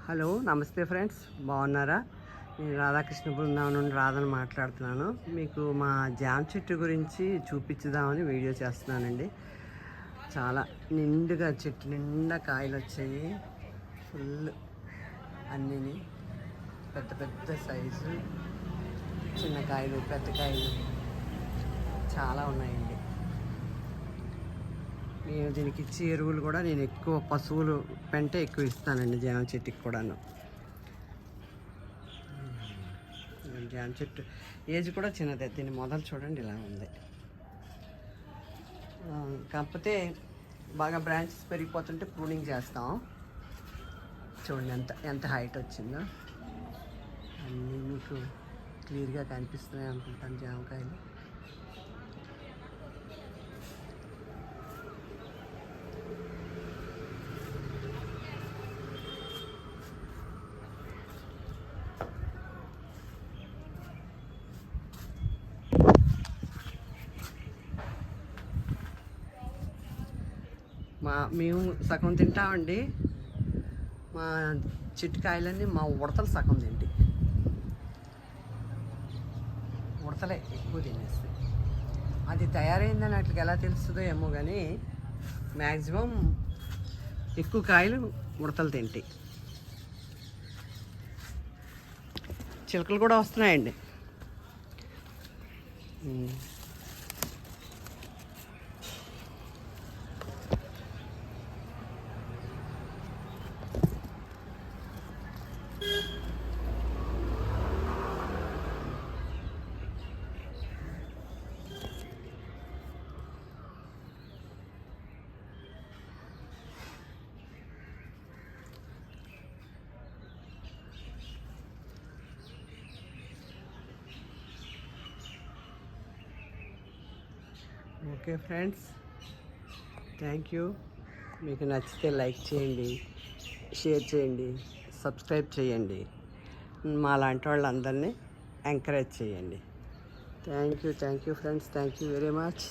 Hello నమస్తే friends, బాగున్నారా? నేను రాధాకృష్ణ బృందావనం నుండి రాధని మాట్లాడుతున్నాను. మీకు మా జామ చెట్టు గురించి చూపించుదామని వీడియో చేస్తున్నానండి. చాలా నిండుగా చెట్టు నిండా కాయలు వచ్చాయి. ఫుల్ అన్నీ పెద్ద పెద్ద సైజు, చిన్న కాయలు, పెద్ద కాయలు చాలా ఉన్నాయండి. నేను దీనికి ఇచ్చే ఎరువులు కూడా నేను ఎక్కువ పశువులు పెంట ఎక్కువ ఇస్తానండి జామ చెట్టుకి కూడాను. జామ చెట్టు ఏజ్ కూడా చిన్నదే. దీని మొదలు చూడండి ఇలా ఉంది. కాకపోతే బాగా బ్రాంచెస్ పెరిగిపోతుంటే ప్రూనింగ్ చేస్తాం. చూడండి ఎంత హైట్ వచ్చిందో. అన్నీ మీకు క్లియర్గా కనిపిస్తున్నాయి అనుకుంటాను జామకాయలు. మేము సగం తింటామండి. మా చిట్టుకాయలన్నీ మా ఉడతలు సగం తిండి. ఉడతలే ఎక్కువ తినేస్తాయి. అది తయారైందని అట్లకి ఎలా తెలుస్తుందో ఏమో కానీ మ్యాక్సిమం ఎక్కువ కాయలు ఉడతలు తింటాయి. చిలకలు కూడా వస్తున్నాయండి. Okay friends, thank you. మీకు నచ్చితే లైక్ చేయండి, షేర్ చేయండి, సబ్స్క్రైబ్ చేయండి. మా లాంటి వాళ్ళందరినీ ఎంకరేజ్ చేయండి. Thank you friends, thank you very much.